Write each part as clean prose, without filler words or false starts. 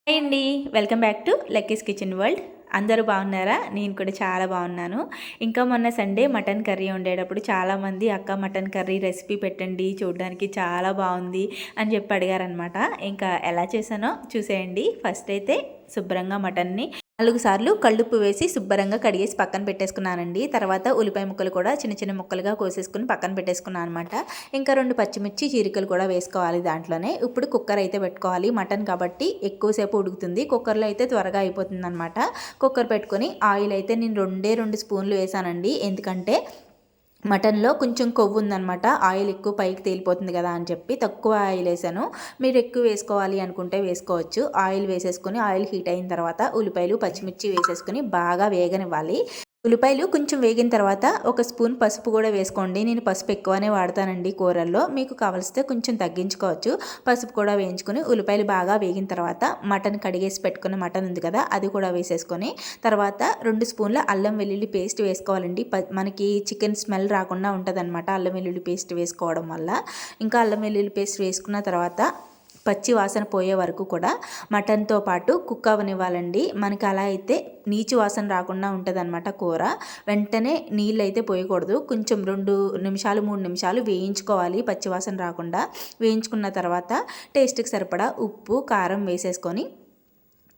Hi అండి. Welcome back to Lucky's kitchen world. అందరూ బాగున్నారా? నేను కూడా చాలా బాగున్నాను. ఇంకా మొన్న సండే మటన్ కర్రీ వండేటప్పుడు చాలామంది అక్క మటన్ కర్రీ రెసిపీ పెట్టండి, చూడడానికి చాలా బాగుంది అని చెప్పి అడిగారనమాట. ఇంకా ఎలా చేశానో చూసేయండి. ఫస్ట్ అయితే శుభ్రంగా మటన్ని 4 సార్లు కళ్ళుప్పు వేసి శుభ్రంగా కడిగేసి పక్కన పెట్టేసుకున్నానండి. తర్వాత ఉల్లిపాయ ముక్కలు కూడా చిన్న చిన్న ముక్కలుగా కోసేసుకుని పక్కన పెట్టేసుకున్నాను అనమాట. ఇంకా 2 పచ్చిమిర్చి చీరికలు కూడా వేసుకోవాలి దాంట్లోనే. ఇప్పుడు కుక్కర్ అయితే పెట్టుకోవాలి. మటన్ కాబట్టి ఎక్కువసేపు ఉడుకుతుంది. కుక్కర్లో అయితే త్వరగా అయిపోతుంది అనమాట. కుక్కర్ పెట్టుకొని ఆయిల్ అయితే నేను 2 స్పూన్లు వేసానండి. ఎందుకంటే మటన్లో కొంచెం కొవ్వు ఉందనమాట. ఆయిల్ ఎక్కువ పైకి తేలిపోతుంది కదా అని చెప్పి తక్కువ ఆయిల్ వేసాను. మీరు ఎక్కువ వేసుకోవాలి అనుకుంటే వేసుకోవచ్చు. ఆయిల్ వేసేసుకొని ఆయిల్ హీట్ అయిన తర్వాత ఉల్లిపాయలు పచ్చిమిర్చి వేసేసుకొని బాగా వేగనివ్వాలి. ఉల్లిపాయలు కొంచెం వేగిన తర్వాత 1 స్పూన్ పసుపు కూడా వేసుకోండి. నేను పసుపు ఎక్కువనే వాడతానండి కూరల్లో. మీకు కావలిస్తే కొంచెం తగ్గించుకోవచ్చు. పసుపు కూడా వేయించుకొని ఉల్లిపాయలు బాగా వేగిన తర్వాత మటన్ కడిగేసి పెట్టుకున్న మటన్ ఉంది కదా, అది కూడా వేసేసుకొని తర్వాత 2 స్పూన్ల అల్లం వెల్లుల్లి పేస్ట్ వేసుకోవాలండి. మనకి చికెన్ స్మెల్ రాకుండా ఉంటుందన్నమాట అల్లం వెల్లుల్లి పేస్ట్ వేసుకోవడం వల్ల. ఇంకా అల్లం వెల్లుల్లి పేస్ట్ వేసుకున్న తర్వాత పచ్చి వాసన పోయే వరకు కూడా మటన్తో పాటు కుక్ అవ్వనివ్వాలండి. మనకి అలా అయితే నీచు వాసన రాకుండా ఉంటుందన్నమాట కూర. వెంటనే నీళ్ళు అయితే పోయకూడదు. కొంచెం 2 నిమిషాలు 3 నిమిషాలు వేయించుకోవాలి పచ్చి వాసన రాకుండా. వేయించుకున్న తర్వాత టేస్ట్కి సరిపడా ఉప్పు కారం వేసేసుకొని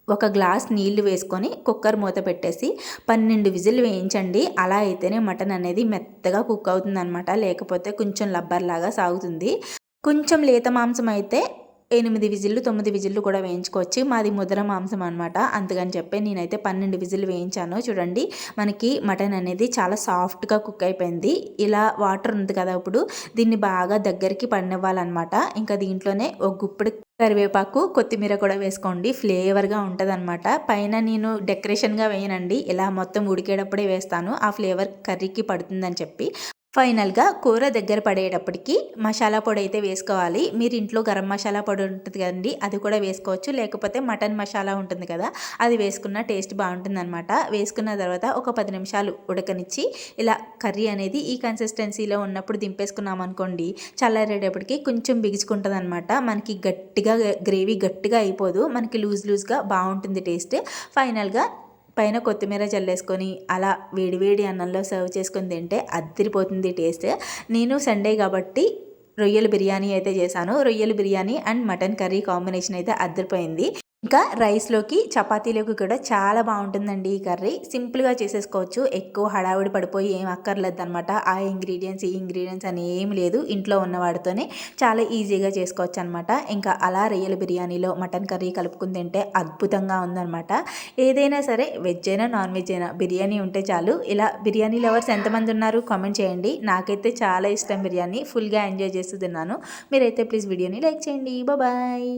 1 గ్లాస్ నీళ్లు వేసుకొని కుక్కర్ మూత పెట్టేసి 12 విజిల్ వేయించండి. అలా అయితేనే మటన్ అనేది మెత్తగా కుక్ అవుతుందన్నమాట. లేకపోతే కొంచెం లబ్బర్లాగా సాగుతుంది. కొంచెం లేత మాంసం అయితే 8 విజిల్లు 9 విజిల్లు కూడా వేయించుకోవచ్చు. మాది ముద్ర మాంసం అనమాట. అందుకని చెప్పి నేనైతే 12 విజిల్లు వేయించాను. చూడండి, మనకి మటన్ అనేది చాలా సాఫ్ట్గా కుక్ అయిపోయింది. ఇలా వాటర్ ఉంది కదా, ఇప్పుడు దీన్ని బాగా దగ్గరికి పడినివ్వాలన్నమాట. ఇంకా దీంట్లోనే ఒక గుప్పెడు కరివేపాకు కొత్తిమీర కూడా వేసుకోండి. ఫ్లేవర్గా ఉంటుందన్నమాట. పైన నేను డెకరేషన్గా వేయనండి, ఇలా మొత్తం ఉడికేటప్పుడే వేస్తాను. ఆ ఫ్లేవర్ కర్రీకి పడుతుందని చెప్పి. ఫైనల్గా కూర దగ్గర పడేటప్పటికి మసాలా పొడి అయితే వేసుకోవాలి. మీరు ఇంట్లో గరం మసాలా పొడి ఉంటుంది కదండి, అది కూడా వేసుకోవచ్చు. లేకపోతే మటన్ మసాలా ఉంటుంది కదా, అది వేసుకున్న టేస్ట్ బాగుంటుందన్నమాట. వేసుకున్న తర్వాత ఒక 10 నిమిషాలు ఉడకనిచ్చి ఇలా కర్రీ అనేది ఈ కన్సిస్టెన్సీలో ఉన్నప్పుడు దింపేసుకున్నాం అనుకోండి, చల్లారేటప్పటికి కొంచెం బిగుచుకుంటుంది అనమాట. మనకి గట్టిగా గ్రేవీ గట్టిగా అయిపోదు, మనకి లూజ్గా బాగుంటుంది టేస్ట్. ఫైనల్గా పైన కొత్తిమీర చల్లేసుకొని అలా వేడివేడి అన్నంలో సర్వ్ చేసుకొని తింటే అదిరిపోతుంది టేస్ట్. నేను సండే కాబట్టి రొయ్యల బిర్యానీ అయితే చేశాను. రొయ్యల biryani and mutton curry combination అయితే అదిరిపోయింది. ఇంకా రైస్లోకి చపాతీలోకి కూడా చాలా బాగుంటుందండి ఈ కర్రీ. సింపుల్గా చేసేసుకోవచ్చు. ఎక్కువ హడావిడి పడిపోయి ఏం అక్కర్లేదు అనమాట. ఆ ఇంగ్రీడియంట్స్ ఈ ఇంగ్రీడియంట్స్ అని ఏమి లేదు, ఇంట్లో ఉన్న వాటితోనే చాలా ఈజీగా చేసుకోవచ్చు అనమాట. ఇంకా అలా రొయ్యల బిర్యానీలో మటన్ కర్రీ కలుపుకుని తింటే అద్భుతంగా ఉందన్నమాట. ఏదైనా సరే వెజ్ అయినా నాన్ వెజ్ అయినా బిర్యానీ ఉంటే చాలు. ఇలా బిర్యానీ లవర్స్ ఎంతమంది ఉన్నారు కామెంట్ చేయండి. నాకైతే చాలా ఇష్టం బిర్యానీ. ఫుల్గా ఎంజాయ్ చేస్తూ తిన్నాను. మీరైతే ప్లీజ్ వీడియోని లైక్ చేయండి. బాయ్.